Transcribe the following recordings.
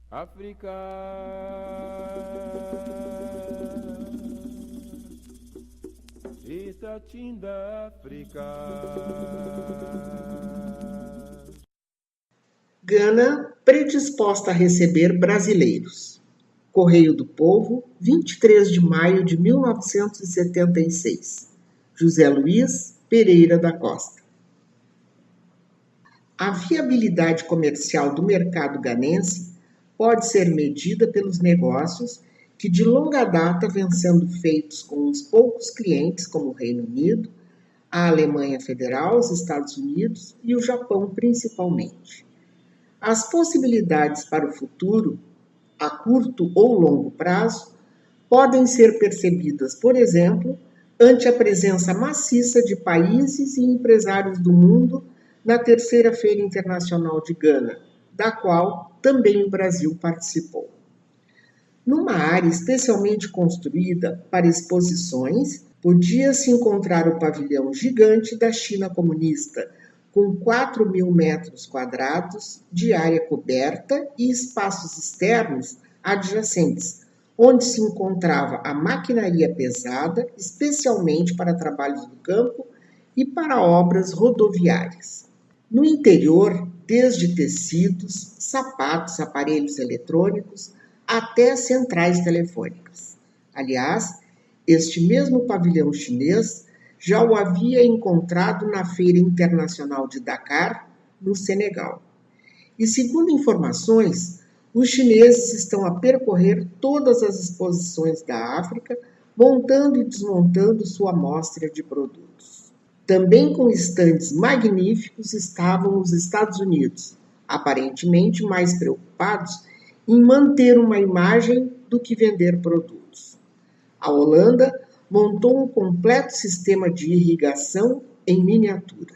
África, Itatinda África. Gana predisposta a receber brasileiros. Correio do Povo, 23 de maio de 1976. José Luiz Pereira da Costa. A viabilidade comercial do mercado ganense pode ser medida pelos negócios que de longa data vêm sendo feitos com uns poucos clientes, como o Reino Unido, a Alemanha Federal, os Estados Unidos e o Japão principalmente. As possibilidades para o futuro, a curto ou longo prazo, podem ser percebidas, por exemplo, ante a presença maciça de países e empresários do mundo na Terceira Feira Internacional de Gana, da qual também o Brasil participou. Numa área especialmente construída para exposições, podia-se encontrar o pavilhão gigante da China comunista, com 4.000 metros quadrados de área coberta e espaços externos adjacentes, onde se encontrava a maquinaria pesada, especialmente para trabalhos do campo e para obras rodoviárias. No interior, desde tecidos, sapatos, aparelhos eletrônicos, até centrais telefônicas. Aliás, este mesmo pavilhão chinês já o havia encontrado na Feira Internacional de Dakar, no Senegal. E segundo informações, os chineses estão a percorrer todas as exposições da África, montando e desmontando sua amostra de produtos. Também com estandes magníficos estavam os Estados Unidos, aparentemente mais preocupados em manter uma imagem do que vender produtos. A Holanda montou um completo sistema de irrigação em miniatura.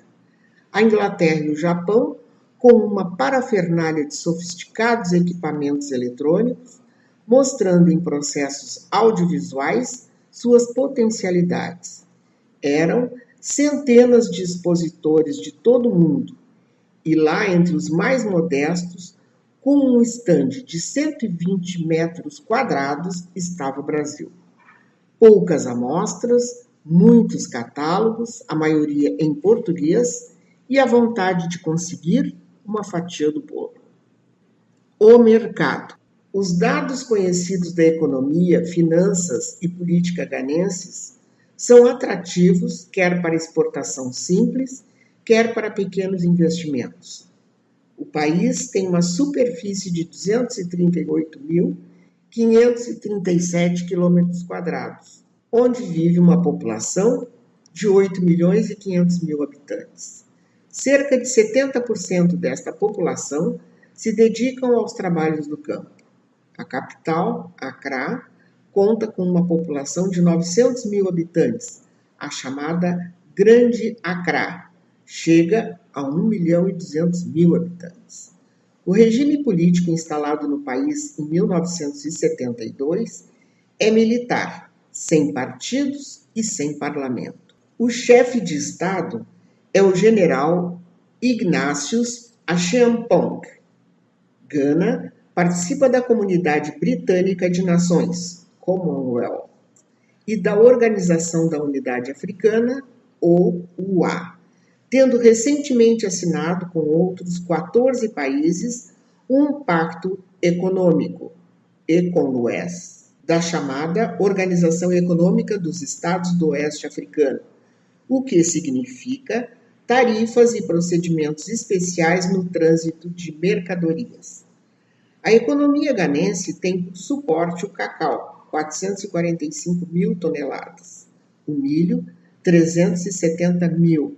A Inglaterra e o Japão, com uma parafernália de sofisticados equipamentos eletrônicos, mostrando em processos audiovisuais suas potencialidades. Eram centenas de expositores de todo o mundo, e lá entre os mais modestos, com um estande de 120 metros quadrados, estava o Brasil. Poucas amostras, muitos catálogos, a maioria em português, e a vontade de conseguir uma fatia do bolo. O mercado. Os dados conhecidos da economia, finanças e política ganenses são atrativos, quer para exportação simples, quer para pequenos investimentos. O país tem uma superfície de 238.537 quilômetros, onde vive uma população de 8.500.000 habitantes. Cerca de 70% desta população se dedicam aos trabalhos do campo. A capital, Accra, conta com uma população de 900.000 habitantes, a chamada Grande Accra, chega a 1.200.000 habitantes. O regime político instalado no país em 1972 é militar, sem partidos e sem parlamento. O chefe de Estado é o general Ignatius Acheampong. Gana participa da Comunidade Britânica de Nações, Commonwealth, e da Organização da Unidade Africana, OUA, tendo recentemente assinado com outros 14 países um pacto econômico, ECONOES, da chamada Organização Econômica dos Estados do Oeste Africano, o que significa tarifas e procedimentos especiais no trânsito de mercadorias. A economia ganense tem por suporte o cacau, 445.000 toneladas, o milho, 370.000,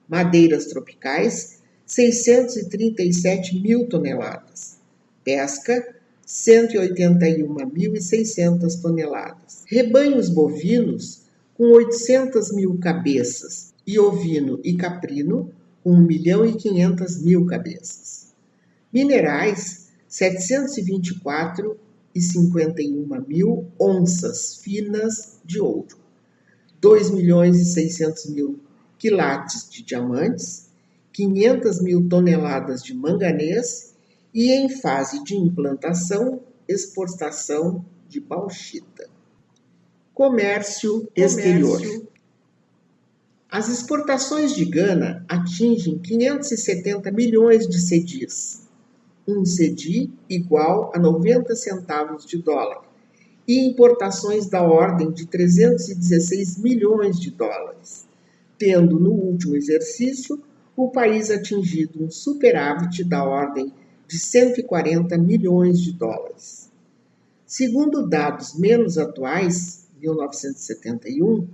madeiras tropicais, 637.000 toneladas, pesca, 181.600 toneladas, rebanhos bovinos com 800.000 cabeças e ovino e caprino com 1.500.000 cabeças. Minerais, 724.051.000 onças finas de ouro, 2.600.000 quilates de diamantes, 500.000 toneladas de manganês e em fase de implantação, exportação de bauxita. Comércio exterior. As exportações de Gana atingem 570 milhões de cedis, um cedi igual a 90 centavos de dólar, e importações da ordem de 316 milhões de dólares, tendo no último exercício o país atingido um superávit da ordem de 140 milhões de dólares. Segundo dados menos atuais, 1971,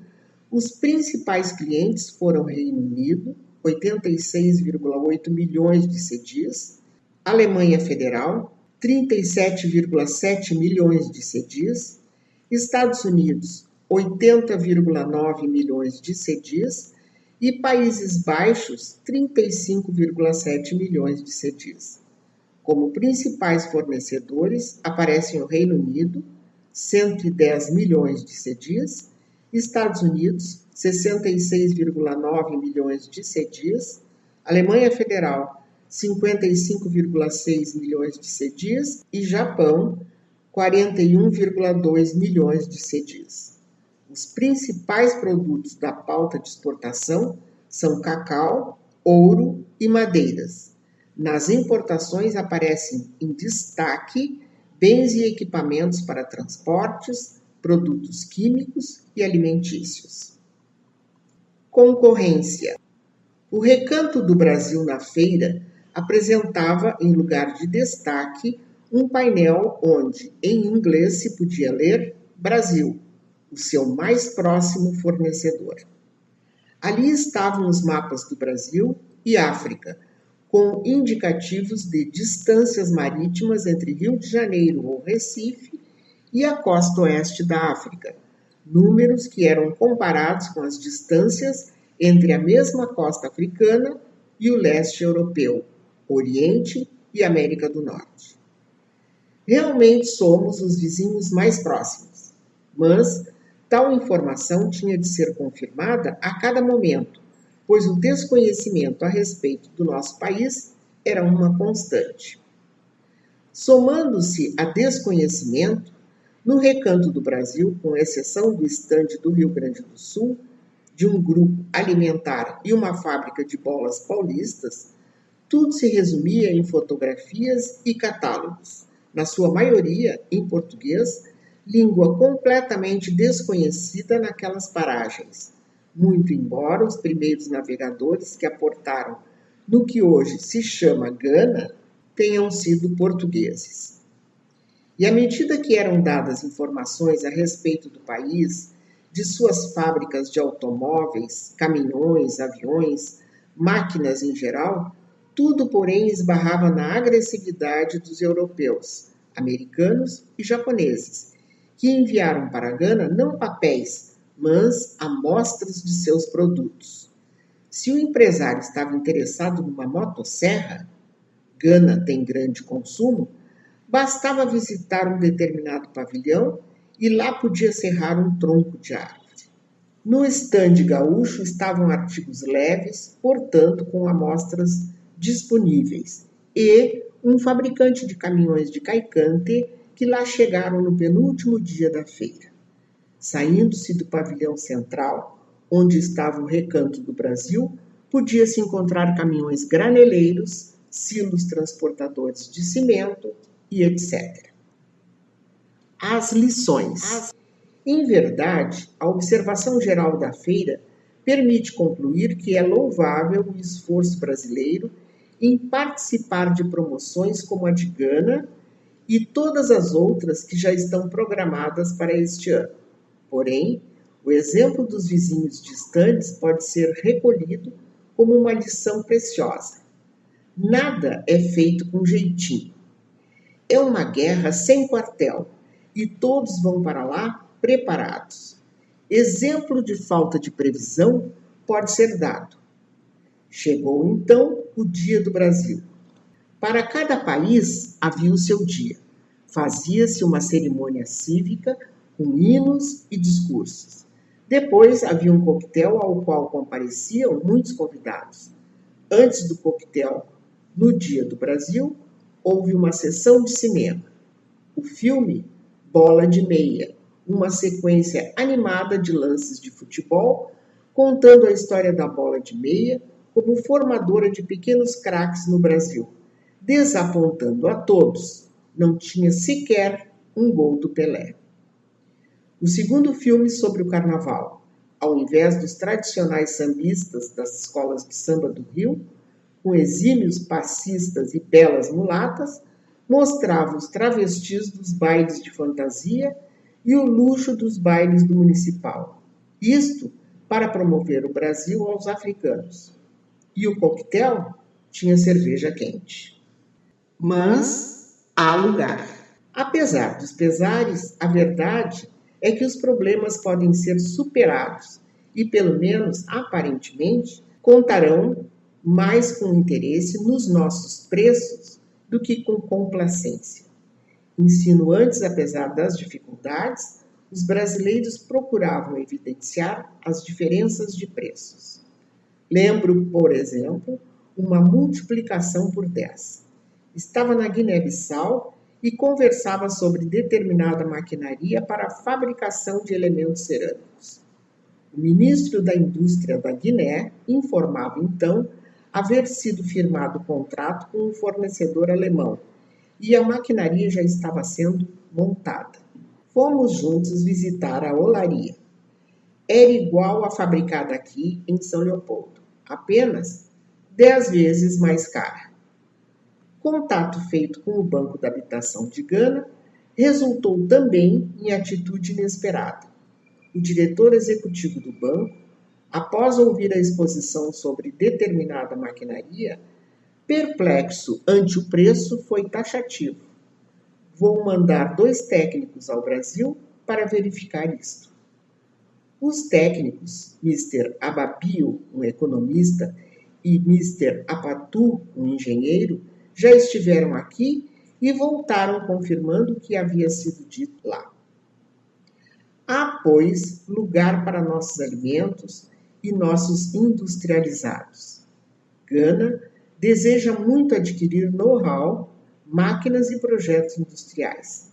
os principais clientes foram Reino Unido, 86,8 milhões de cedis, Alemanha Federal, 37,7 milhões de cedis, Estados Unidos, 80,9 milhões de cedis e Países Baixos, 35,7 milhões de cedis. Como principais fornecedores aparecem o Reino Unido, 110 milhões de cedis, Estados Unidos, 66,9 milhões de cedis, Alemanha Federal, 55,6 milhões de cedis e Japão, 41,2 milhões de cedis. Os principais produtos da pauta de exportação são cacau, ouro e madeiras. Nas importações aparecem em destaque bens e equipamentos para transportes, produtos químicos e alimentícios. Concorrência. O Recanto do Brasil na feira apresentava, em lugar de destaque, um painel onde, em inglês, se podia ler Brasil, o seu mais próximo fornecedor. Ali estavam os mapas do Brasil e África, com indicativos de distâncias marítimas entre Rio de Janeiro ou Recife e a costa oeste da África, números que eram comparados com as distâncias entre a mesma costa africana e o leste europeu, Oriente e América do Norte. Realmente somos os vizinhos mais próximos, mas tal informação tinha de ser confirmada a cada momento, pois o desconhecimento a respeito do nosso país era uma constante. Somando-se a desconhecimento, no Recanto do Brasil, com exceção do estande do Rio Grande do Sul, de um grupo alimentar e uma fábrica de bolas paulistas, tudo se resumia em fotografias e catálogos, na sua maioria em português, língua completamente desconhecida naquelas paragens, muito embora os primeiros navegadores que aportaram no que hoje se chama Gana tenham sido portugueses. E à medida que eram dadas informações a respeito do país, de suas fábricas de automóveis, caminhões, aviões, máquinas em geral, tudo, porém, esbarrava na agressividade dos europeus, americanos e japoneses, que enviaram para Gana não papéis, mas amostras de seus produtos. Se o empresário estava interessado numa motosserra, Gana tem grande consumo, bastava visitar um determinado pavilhão e lá podia serrar um tronco de árvore. No estande gaúcho estavam artigos leves, portanto com amostras disponíveis, e um fabricante de caminhões de Caicante que lá chegaram no penúltimo dia da feira. Saindo-se do pavilhão central, onde estava o Recanto do Brasil, podia-se encontrar caminhões graneleiros, silos transportadores de cimento e etc. As lições. Em verdade, a observação geral da feira permite concluir que é louvável o esforço brasileiro em participar de promoções como a de Gana e todas as outras que já estão programadas para este ano. Porém, o exemplo dos vizinhos distantes pode ser recolhido como uma lição preciosa. Nada é feito com jeitinho. É uma guerra sem quartel e todos vão para lá preparados. Exemplo de falta de previsão pode ser dado. Chegou então o Dia do Brasil. Para cada país havia o seu dia. Fazia-se uma cerimônia cívica com hinos e discursos. Depois havia um coquetel ao qual compareciam muitos convidados. Antes do coquetel, no Dia do Brasil, houve uma sessão de cinema. O filme Bola de Meia, uma sequência animada de lances de futebol, contando a história da bola de meia como formadora de pequenos craques no Brasil, desapontando a todos. Não tinha sequer um gol do Pelé. O segundo filme sobre o carnaval, ao invés dos tradicionais sambistas das escolas de samba do Rio, com exímios passistas e belas mulatas, mostrava os travestis dos bailes de fantasia e o luxo dos bailes do municipal. Isto para promover o Brasil aos africanos. E o coquetel tinha cerveja quente. Mas há lugar. Apesar dos pesares, a verdade é que os problemas podem ser superados e, pelo menos aparentemente, contarão mais com interesse nos nossos preços do que com complacência. Insinuantes, apesar das dificuldades, os brasileiros procuravam evidenciar as diferenças de preços. Lembro, por exemplo, uma multiplicação por 10. Estava na Guiné-Bissau e conversava sobre determinada maquinaria para a fabricação de elementos cerâmicos. O ministro da Indústria da Guiné informava, então, haver sido firmado contrato com um fornecedor alemão e a maquinaria já estava sendo montada. Fomos juntos visitar a olaria. Era igual à fabricada aqui em São Leopoldo, apenas 10 vezes mais cara. Contato feito com o Banco da Habitação de Gana resultou também em atitude inesperada. O diretor executivo do banco, após ouvir a exposição sobre determinada maquinaria, perplexo ante o preço, foi taxativo. Vou mandar 2 técnicos ao Brasil para verificar isto. Os técnicos, Mr. Ababio, um economista, e Mr. Apatu, um engenheiro, já estiveram aqui e voltaram confirmando o que havia sido dito lá. Há, pois, lugar para nossos alimentos e nossos industrializados. Gana deseja muito adquirir know-how, máquinas e projetos industriais.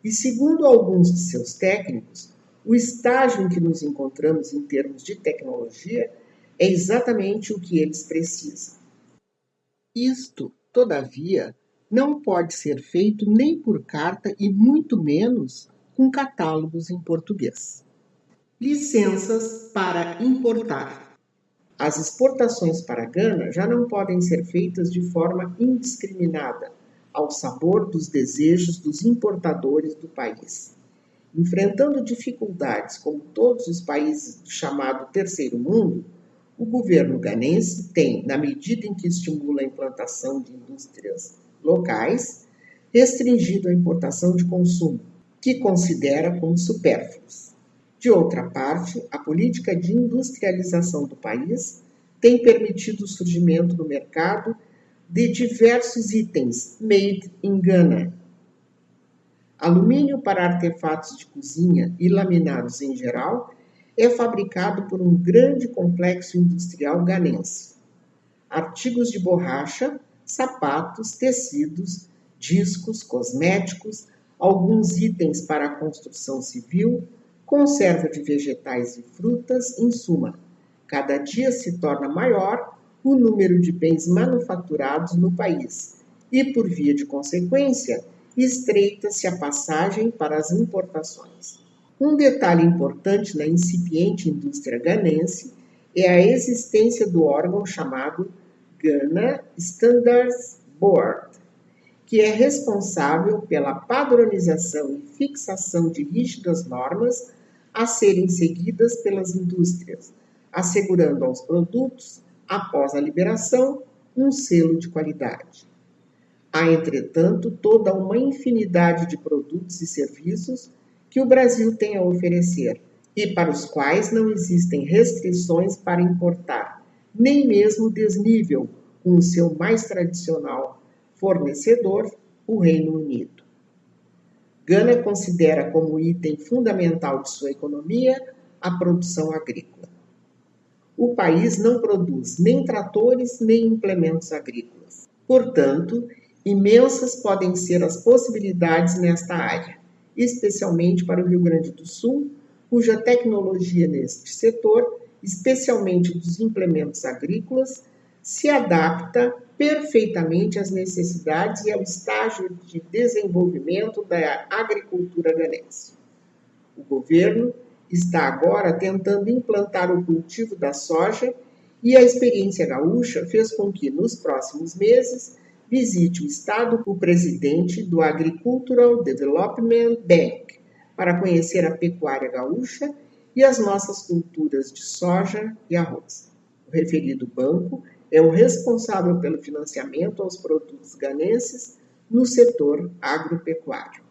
E, segundo alguns de seus técnicos, o estágio em que nos encontramos em termos de tecnologia é exatamente o que eles precisam. Isto, todavia, não pode ser feito nem por carta e muito menos com catálogos em português. Licenças para importar. As exportações para Gana já não podem ser feitas de forma indiscriminada, ao sabor dos desejos dos importadores do país. Enfrentando dificuldades como todos os países do chamado Terceiro Mundo, o governo ganense tem, na medida em que estimula a implantação de indústrias locais, restringido a importação de consumo, que considera como supérfluos. De outra parte, a política de industrialização do país tem permitido o surgimento no mercado de diversos itens made in Ghana. Alumínio para artefatos de cozinha e laminados em geral é fabricado por um grande complexo industrial ganense. Artigos de borracha, sapatos, tecidos, discos, cosméticos, alguns itens para a construção civil, conserva de vegetais e frutas, em suma, cada dia se torna maior o número de bens manufaturados no país e, por via de consequência, estreita-se a passagem para as importações. Um detalhe importante na incipiente indústria ganense é a existência do órgão chamado Ghana Standards Board, que é responsável pela padronização e fixação de rígidas normas a serem seguidas pelas indústrias, assegurando aos produtos, após a liberação, um selo de qualidade. Há, entretanto, toda uma infinidade de produtos e serviços que o Brasil tem a oferecer e para os quais não existem restrições para importar, nem mesmo desnível com o seu mais tradicional fornecedor, o Reino Unido. Gana considera como item fundamental de sua economia a produção agrícola. O país não produz nem tratores nem implementos agrícolas. Portanto, Imensas podem ser as possibilidades nesta área, especialmente para o Rio Grande do Sul, cuja tecnologia neste setor, especialmente dos implementos agrícolas, se adapta perfeitamente às necessidades e ao estágio de desenvolvimento da agricultura ganense. O governo está agora tentando implantar o cultivo da soja e a experiência gaúcha fez com que, nos próximos meses, visite o estado o presidente do Agricultural Development Bank para conhecer a pecuária gaúcha e as nossas culturas de soja e arroz. O referido banco é o responsável pelo financiamento aos produtos ganenses no setor agropecuário.